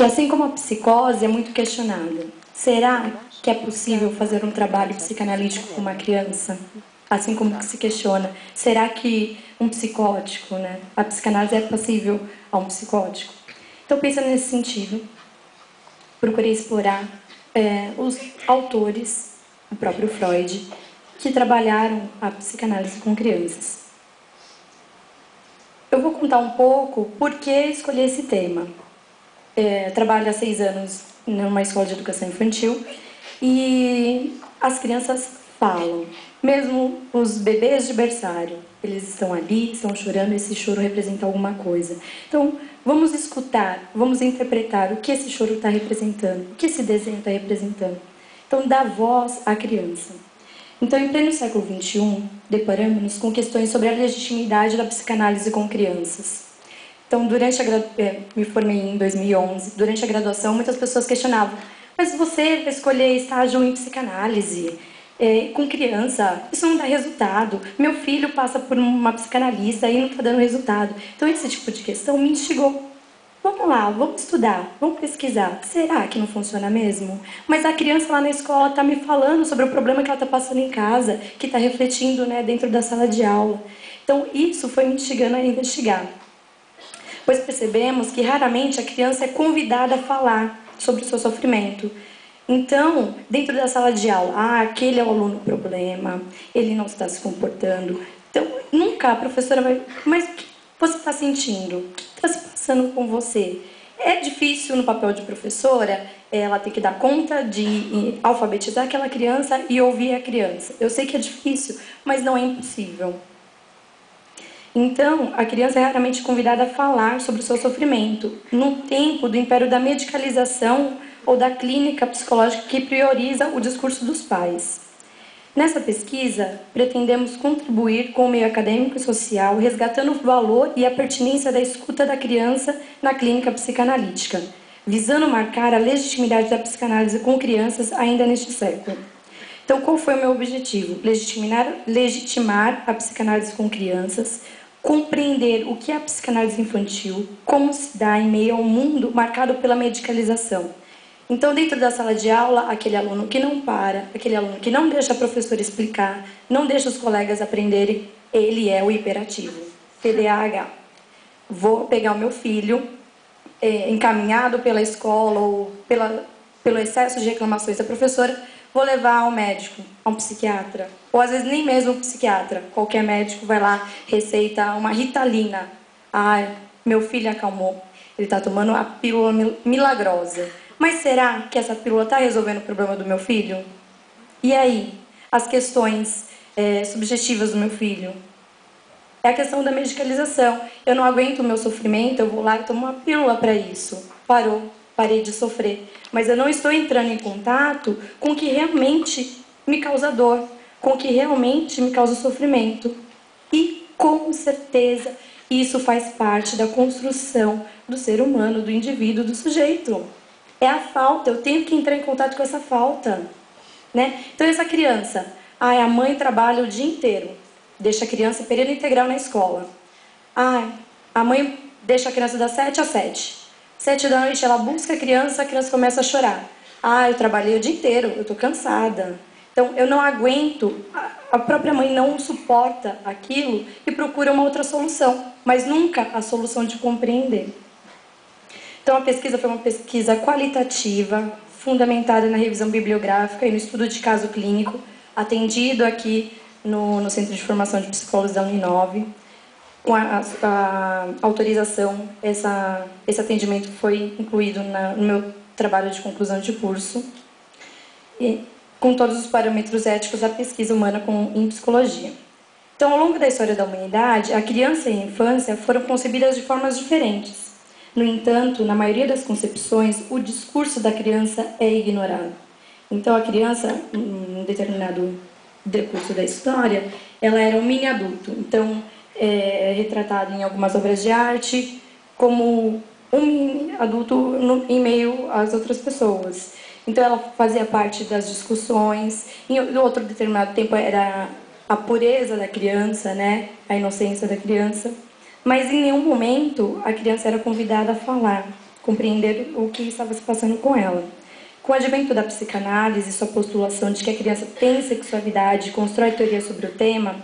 que, assim como a psicose é muito questionada, será que é possível fazer um trabalho psicanalítico com uma criança? Assim como que se questiona, será que um psicótico, né? A psicanálise é passível a um psicótico? Então, pensando nesse sentido, procurei explorar os autores, o próprio Freud, que trabalharam a psicanálise com crianças. Eu vou contar um pouco por que escolhi esse tema. Trabalho há 6 anos numa escola de educação infantil e as crianças falam. Mesmo os bebês de berçário, eles estão ali, estão chorando, esse choro representa alguma coisa. Então, vamos escutar, vamos interpretar o que esse choro está representando, o que esse desenho está representando. Então, dá voz à criança. Então, em pleno século XXI, deparamos-nos com questões sobre a legitimidade da psicanálise com crianças. Então, me formei em 2011, durante a graduação, muitas pessoas questionavam, mas você vai escolher estágio em psicanálise com criança, isso não dá resultado. Meu filho passa por uma psicanalista e não está dando resultado. Então, esse tipo de questão me instigou. Vamos lá, vamos estudar, vamos pesquisar. Será que não funciona mesmo? Mas a criança lá na escola está me falando sobre o problema que ela está passando em casa, que está refletindo, né, dentro da sala de aula. Então, isso foi me instigando a investigar. Pois percebemos que raramente a criança é convidada a falar sobre o seu sofrimento. Então, dentro da sala de aula, aquele é o aluno problema, ele não está se comportando. Então, nunca a professora vai... Mas o que você está sentindo? O que está se passando com você? É difícil no papel de professora, ela tem que dar conta de alfabetizar aquela criança e ouvir a criança. Eu sei que é difícil, mas não é impossível. Então, a criança é raramente convidada a falar sobre o seu sofrimento, no tempo do império da medicalização ou da clínica psicológica que prioriza o discurso dos pais. Nessa pesquisa, pretendemos contribuir com o meio acadêmico e social, resgatando o valor e a pertinência da escuta da criança na clínica psicanalítica, visando marcar a legitimidade da psicanálise com crianças ainda neste século. Então, qual foi o meu objetivo? Legitimar a psicanálise com crianças, compreender o que é a psicanálise infantil, como se dá em meio a um mundo marcado pela medicalização. Então, dentro da sala de aula, aquele aluno que não para, aquele aluno que não deixa a professora explicar, não deixa os colegas aprenderem, ele é o hiperativo, TDAH. Vou pegar o meu filho, encaminhado pela escola ou pelo excesso de reclamações da professora, vou levar ao médico, a um psiquiatra. Ou às vezes nem mesmo um psiquiatra. Qualquer médico vai lá, receita uma Ritalina. Meu filho acalmou. Ele está tomando a pílula milagrosa. Mas será que essa pílula está resolvendo o problema do meu filho? E aí? As questões subjetivas do meu filho? É a questão da medicalização. Eu não aguento o meu sofrimento, eu vou lá e tomo uma pílula para isso. Parei de sofrer. Mas eu não estou entrando em contato com o que realmente me causa dor, com o que realmente me causa sofrimento. E, com certeza, isso faz parte da construção do ser humano, do indivíduo, do sujeito. É a falta, eu tenho que entrar em contato com essa falta. Né? Então, essa criança, a mãe trabalha o dia inteiro, deixa a criança período integral na escola. A mãe deixa a criança das 7 às 7. 7 da noite ela busca a criança começa a chorar. Eu trabalhei o dia inteiro, eu estou cansada. Então, eu não aguento, a própria mãe não suporta aquilo e procura uma outra solução, mas nunca a solução de compreender. Então, a pesquisa foi uma pesquisa qualitativa, fundamentada na revisão bibliográfica e no estudo de caso clínico, atendido aqui no Centro de Formação de Psicólogos da Uninove. Com a autorização, esse atendimento foi incluído no meu trabalho de conclusão de curso, e com todos os parâmetros éticos da pesquisa humana em psicologia. Então, ao longo da história da humanidade, a criança e a infância foram concebidas de formas diferentes. No entanto, na maioria das concepções, o discurso da criança é ignorado. Então, a criança, em um determinado decurso da história, ela era um mini adulto. Então, é retratado em algumas obras de arte como um mini adulto em meio às outras pessoas. Então, ela fazia parte das discussões. Em outro determinado tempo, era a pureza da criança, né? A inocência da criança. Mas em nenhum momento a criança era convidada a falar. compreender o que estava se passando com ela. Com o advento da psicanálise e sua postulação de que a criança tem sexualidade e constrói teorias sobre o tema,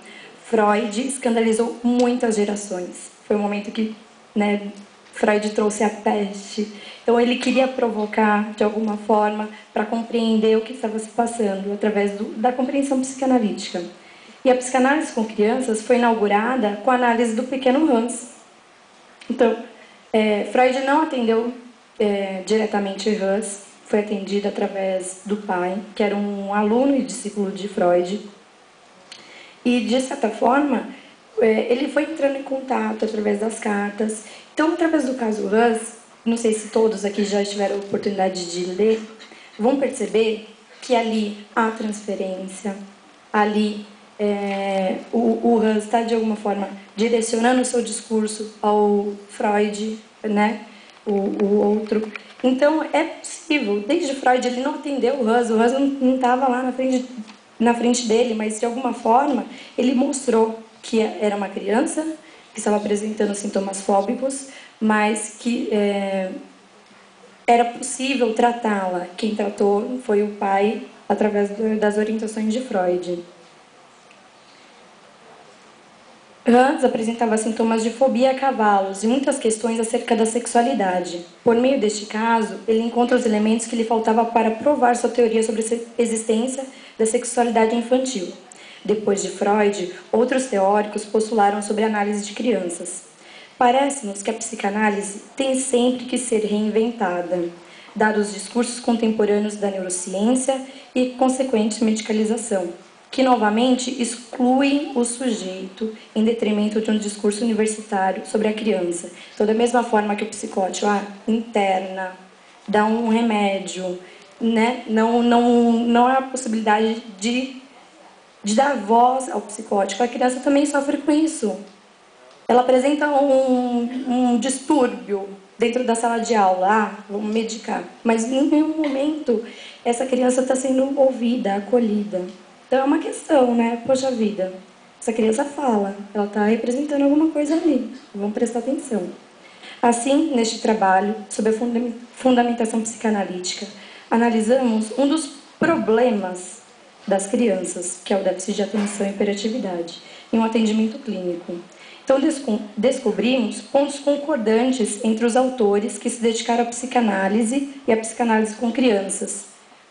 Freud escandalizou muitas gerações. Foi um momento que, né, Freud trouxe a peste. Então ele queria provocar, de alguma forma, para compreender o que estava se passando, através da compreensão psicanalítica. E a psicanálise com crianças foi inaugurada com a análise do pequeno Hans. Então, Freud não atendeu diretamente Hans, foi atendido através do pai, que era um aluno e discípulo de Freud. E, de certa forma, ele foi entrando em contato através das cartas. Então, através do caso Hans, não sei se todos aqui já tiveram a oportunidade de ler, vão perceber que ali há transferência, ali o Hans está, de alguma forma, direcionando o seu discurso ao Freud, né? O outro. Então, é possível. Desde Freud, ele não atendeu o Hans não estava lá na frente dele, mas, de alguma forma, ele mostrou que era uma criança que estava apresentando sintomas fóbicos, mas que era possível tratá-la. Quem tratou foi o pai, através das orientações de Freud. Hans apresentava sintomas de fobia a cavalos e muitas questões acerca da sexualidade. Por meio deste caso, ele encontra os elementos que lhe faltava para provar sua teoria sobre a existência da sexualidade infantil. Depois de Freud, outros teóricos postularam sobre a análise de crianças. Parece-nos que a psicanálise tem sempre que ser reinventada, dados os discursos contemporâneos da neurociência e consequente medicalização, que novamente excluem o sujeito em detrimento de um discurso universitário sobre a criança. Então, da mesma forma que o psicótico interna, dá um remédio, né? Não há a possibilidade de dar voz ao psicótico. A criança também sofre com isso. Ela apresenta um distúrbio dentro da sala de aula, vamos medicar. Mas em nenhum momento essa criança está sendo ouvida, acolhida. Então é uma questão, né? Poxa vida, essa criança fala, ela está representando alguma coisa ali. Vamos prestar atenção. Assim, neste trabalho, sobre a fundamentação psicanalítica, analisamos um dos problemas das crianças, que é o déficit de atenção e hiperatividade, em um atendimento clínico. Então, descobrimos pontos concordantes entre os autores que se dedicaram à psicanálise e à psicanálise com crianças,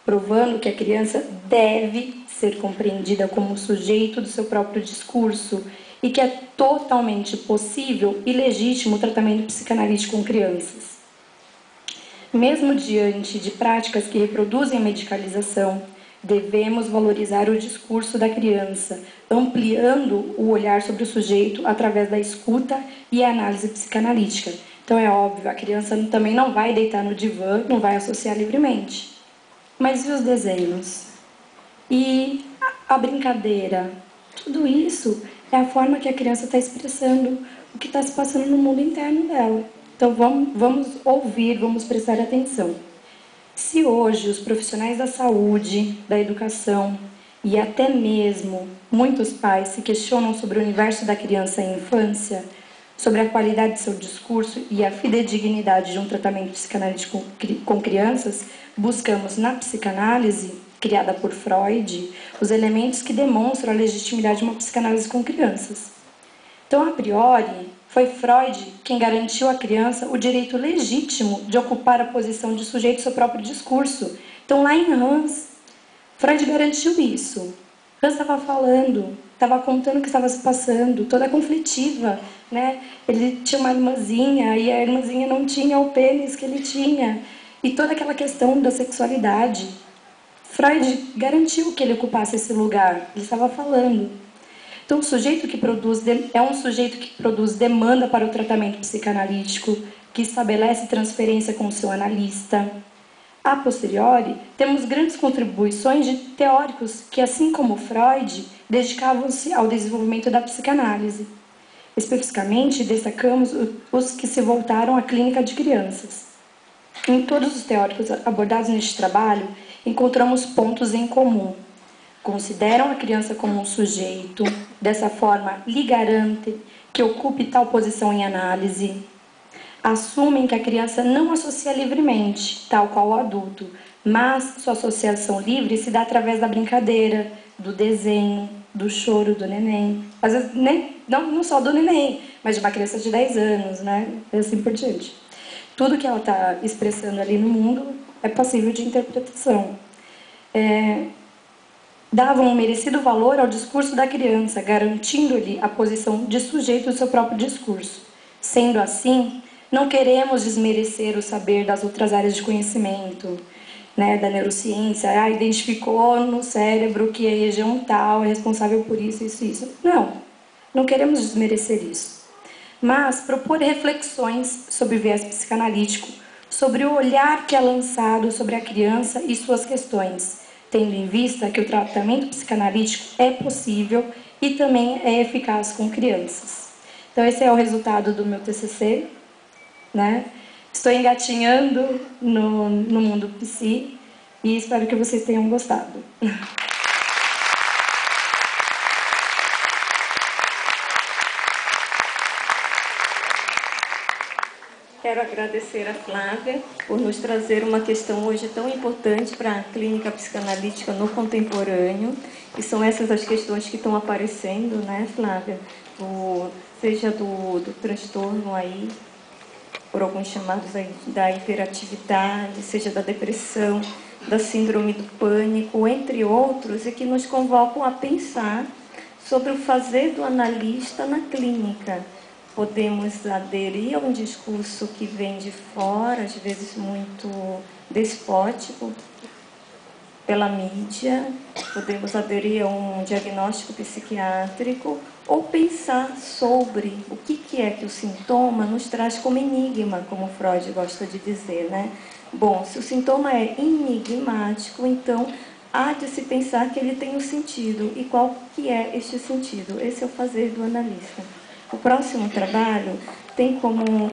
provando que a criança deve ser compreendida como sujeito do seu próprio discurso e que é totalmente possível e legítimo o tratamento psicanalítico com crianças. Mesmo diante de práticas que reproduzem a medicalização, devemos valorizar o discurso da criança, ampliando o olhar sobre o sujeito através da escuta e a análise psicanalítica. Então é óbvio, a criança também não vai deitar no divã, não vai associar livremente. Mas e os desenhos? E a brincadeira? Tudo isso é a forma que a criança está expressando o que está se passando no mundo interno dela. Então vamos ouvir, vamos prestar atenção. Se hoje os profissionais da saúde, da educação e até mesmo muitos pais se questionam sobre o universo da criança e infância, sobre a qualidade de seu discurso e a fidedignidade de um tratamento psicanalítico com crianças, buscamos na psicanálise, criada por Freud, os elementos que demonstram a legitimidade de uma psicanálise com crianças. Então, a priori, foi Freud quem garantiu à criança o direito legítimo de ocupar a posição de sujeito do seu próprio discurso. Então, lá em Hans, Freud garantiu isso. Hans estava falando, estava contando o que estava se passando, toda conflitiva, né? Ele tinha uma irmãzinha e a irmãzinha não tinha o pênis que ele tinha. E toda aquela questão da sexualidade. Freud garantiu que ele ocupasse esse lugar. Ele estava falando. Então, o sujeito que produz é um sujeito que produz demanda para o tratamento psicanalítico, que estabelece transferência com o seu analista. A posteriori, temos grandes contribuições de teóricos que, assim como Freud, dedicavam-se ao desenvolvimento da psicanálise. Especificamente, destacamos os que se voltaram à clínica de crianças. Em todos os teóricos abordados neste trabalho, encontramos pontos em comum. Consideram a criança como um sujeito, dessa forma lhe garantem que ocupe tal posição em análise. assumem que a criança não associa livremente, tal qual o adulto, mas sua associação livre se dá através da brincadeira, do desenho, do choro do neném. Às vezes, não só do neném, mas de uma criança de 10 anos, né? E assim por diante. Tudo que ela está expressando ali no mundo é passível de interpretação. Davam um merecido valor ao discurso da criança, garantindo-lhe a posição de sujeito do seu próprio discurso. Sendo assim, não queremos desmerecer o saber das outras áreas de conhecimento, né, da neurociência. Identificou no cérebro que a região tal é responsável por isso, isso, isso. Não queremos desmerecer isso. Mas propor reflexões sobre o viés psicanalítico, sobre o olhar que é lançado sobre a criança e suas questões, tendo em vista que o tratamento psicanalítico é possível e também é eficaz com crianças. Então, esse é o resultado do meu TCC, né? Estou engatinhando no mundo psi e espero que vocês tenham gostado. Quero agradecer a Flávia por nos trazer uma questão hoje tão importante para a clínica psicanalítica no contemporâneo. E são essas as questões que estão aparecendo, né, Flávia? Seja do transtorno aí, por alguns chamados aí, da hiperatividade, seja da depressão, da síndrome do pânico, entre outros, e que nos convocam a pensar sobre o fazer do analista na clínica. Podemos aderir a um discurso que vem de fora, às vezes muito despótico, pela mídia, podemos aderir a um diagnóstico psiquiátrico ou pensar sobre o que é que o sintoma nos traz como enigma, como Freud gosta de dizer, né? Bom, se o sintoma é enigmático, então há de se pensar que ele tem um sentido. E qual que é este sentido? Esse é o fazer do analista. O próximo trabalho tem como